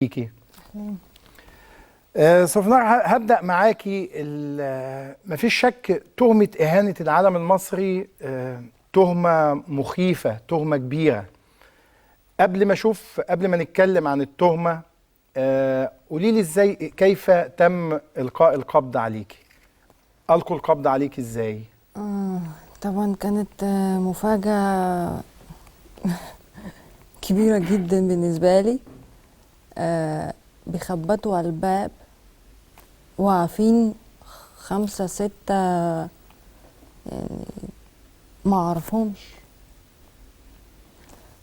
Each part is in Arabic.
فيكي. صفنار، هبدأ معاكي. مفيش شك تهمة إهانة العلم المصري تهمة مخيفة، تهمة كبيرة. قبل ما نتكلم عن التهمة، قوليلي ازاي، كيف تم إلقاء القبض عليكي؟ ألقوا القبض عليكي ازاي؟ طبعا كانت مفاجأة كبيرة جدا بالنسبة لي. بيخبطوا على الباب واقفين 5 6 يعني ما اعرفهمش،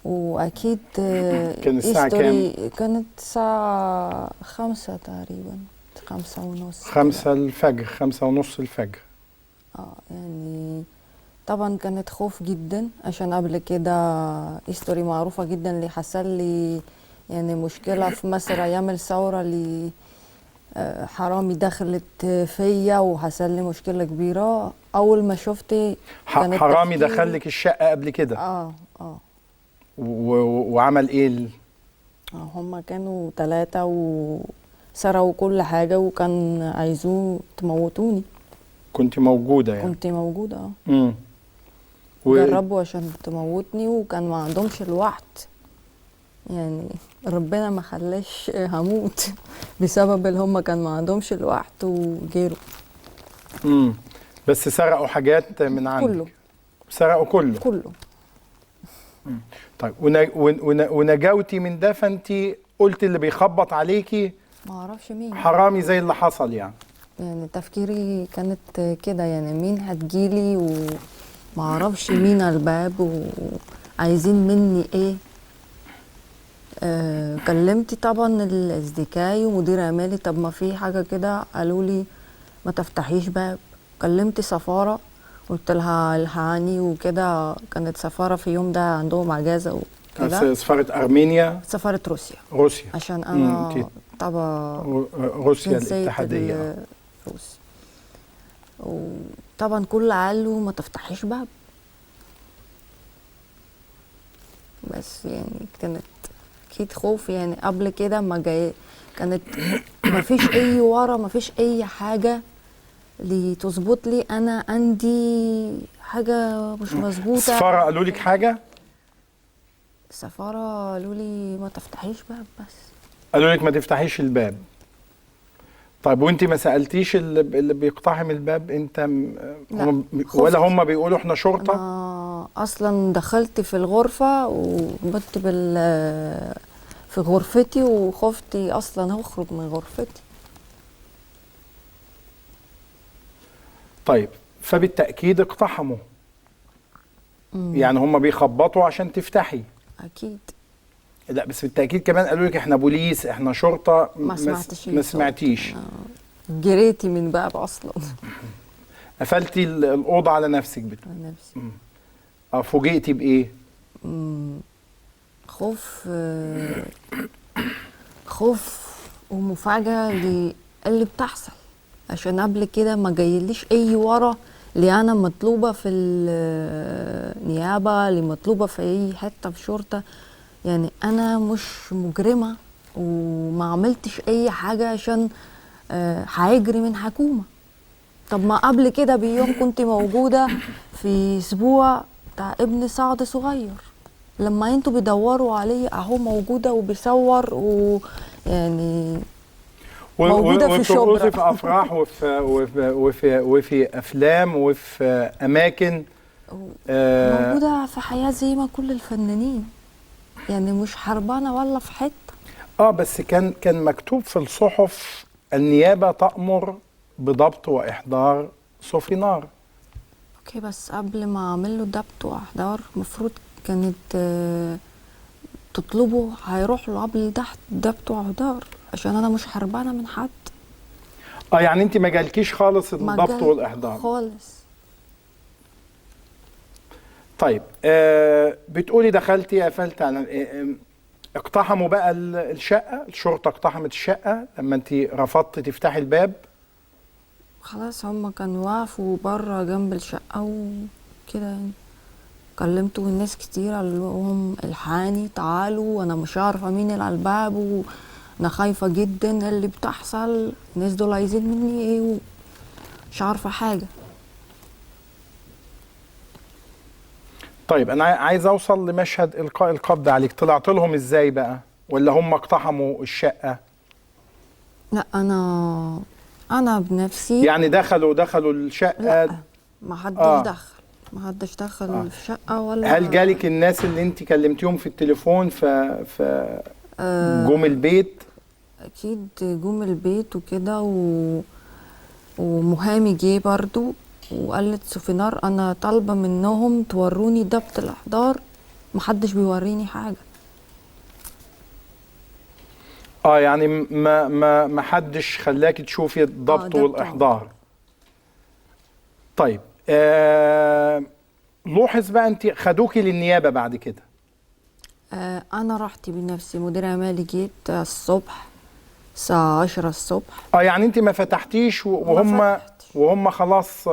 واكيد كان الساعة كام؟ كانت الساعة 5 تقريبا، 5:30 5 الفجر، 5:30 الفجر. يعني طبعا كانت خوف جدا، عشان قبل كده هيستوري معروفة جدا اللي حصل لي، يعني مشكلة في مصر أيام الثورة اللي حرامي دخلت فيا وحصل لي مشكلة كبيرة. أول ما شفت كانت حرامي دخلك الشقة قبل كده؟ وعمل ايه؟ هما كانوا 3 وسرقوا كل حاجة، وكان عايزوا تموتوني. كنت موجودة يعني؟ كنت موجودة جربوا عشان تموتني، وكان ما عندهمش الوقت، يعني ربنا ما خلاش هموت بسبب اللي هم كان ما عندهمش الوقت وجيروا. بس سرقوا حاجات من عندك؟ كله. سرقوا كله. طيب، ونجوتي من ده، فانت قلت اللي بيخبط عليكي ما اعرفش مين، حرامي زي اللي حصل يعني تفكيري كانت كده، يعني مين هتجيلي وما اعرفش مين على الباب وعايزين مني ايه. كلمت طبعا الاصدقائي ومدير اعمالي، طب ما في حاجه كده، قالوا لي ما تفتحيش باب. كلمت سفاره، قلت لها الحقني وكده، كانت سفاره في يوم ده عندهم اجازه وكده. سفاره ارمينيا؟ سفاره روسيا عشان انا طبعا روسيا الاتحاديه. روسيا. وطبعا كل قالوا ما تفتحيش باب، بس يعني كانت اكيد خوف. يعني قبل كده ما جاي كانت ما فيش اي ورا، ما فيش اي حاجه اللي تظبط لي انا عندي حاجه مش مظبوطه. السفاره قالوا لك حاجه؟ السفاره قالوا لي ما تفتحيش باب، بس قالوا لك ما تفتحيش الباب. طيب، وانت ما سالتيش اللي بيقتحم الباب انت؟ ولا هم بيقولوا احنا شرطه؟ انا اصلا دخلت في الغرفه وبت في غرفتي، وخفتي اصلا اخرج من غرفتي. طيب، فبالتاكيد اقتحموا. يعني هم بيخبطوا عشان تفتحي؟ اكيد. لا، بس بالتاكيد كمان قالوا لك احنا بوليس، احنا شرطه. ما سمعتيش. جريتي من باب اصلا. قفلتي الاوضه على نفسك؟ على نفسي. فوجئتي بايه؟ خوف ومفاجاه اللي بتحصل، عشان قبل كده ما جايليش اي ورا اللي انا مطلوبه في النيابه، اللي مطلوبه في اي حته في شرطه. يعني انا مش مجرمه وما عملتش اي حاجه عشان هيجري من حكومه. طب ما قبل كده بيوم كنت موجوده في اسبوع بتاع ابن سعد صغير، لما انتوا بيدوروا عليه اهو موجوده وبيصور، ويعني موجوده في شبرا، في افراح وفي افلام وفي اماكن، موجوده في حياه زي ما كل الفنانين، يعني مش حربانه ولا في حته. بس كان مكتوب في الصحف النيابه تأمر بضبط واحضار صوفينار. اوكي، بس قبل ما اعمل له ضبط واحضار المفروض كانت تطلبه هيروح له قبل ضبط واحضار، عشان انا مش حربانه من حد. يعني انت ما جالكيش خالص الضبط والاحضار خالص. طيب، بتقولي دخلتي قفلت على اقتحموا بقى الشقه، الشرطه اقتحمت الشقه لما انت رفضتي تفتحي الباب؟ خلاص، هم كانوا واقفوا بره جنب الشقه وكده، يعني كلمتوا الناس كتير، قال لهم الحقني تعالوا، وانا مش عارفه مين اللي على الباب، انا خايفه جدا اللي بتحصل، الناس دول عايزين مني ايه، مش عارفه حاجه. طيب انا عايز اوصل لمشهد القاء القبض عليك، طلعت لهم ازاي بقى؟ ولا هم اقتحموا الشقه؟ لا انا بنفسي. يعني دخلوا الشقه؟ لا، ما حدش دخل، ما حدش دخل الشقه ولا. هل جالك الناس اللي انت كلمتيهم في التليفون ف جم البيت؟ اكيد جم البيت وكده ومحامي جه برضو وقالت سوفينار انا طالبه منهم توروني ضبط الاحضار، محدش بيوريني حاجه. يعني ما حدش خلاكي تشوفي الضبط والاحضار. طيب لوحظ بقى، انت خدوكي للنيابه بعد كده؟ انا رحت بنفسي، مدير اعمالي جيت الصبح الساعه 10 الصبح. يعني انت ما فتحتيش وهم خلاص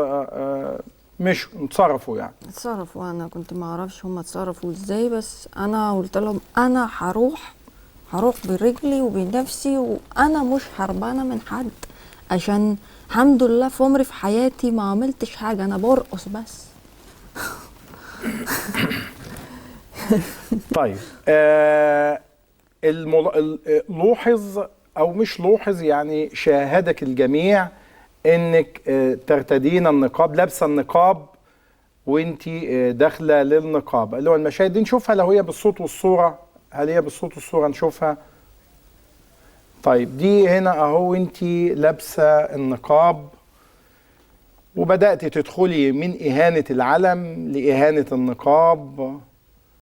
مش اتصرفوا؟ يعني اتصرفوا، انا كنت ما اعرفش هم اتصرفوا ازاي، بس انا قلت لهم انا هروح برجلي وبنفسي، وانا مش هربانه من حد، عشان الحمد لله في عمري في حياتي ما عملتش حاجه، انا برقص بس. طيب لوحظ او مش لوحظ، يعني شاهدك الجميع انك ترتدين النقاب، لابسه النقاب وانت داخله للنقابه، اللي هو المشاهد دي نشوفها لو هي بالصوت والصوره. هل هي بالصوت والصوره نشوفها؟ طيب دي هنا اهو انت لابسه النقاب وبدات تدخلي من اهانه العلم لاهانه النقاب.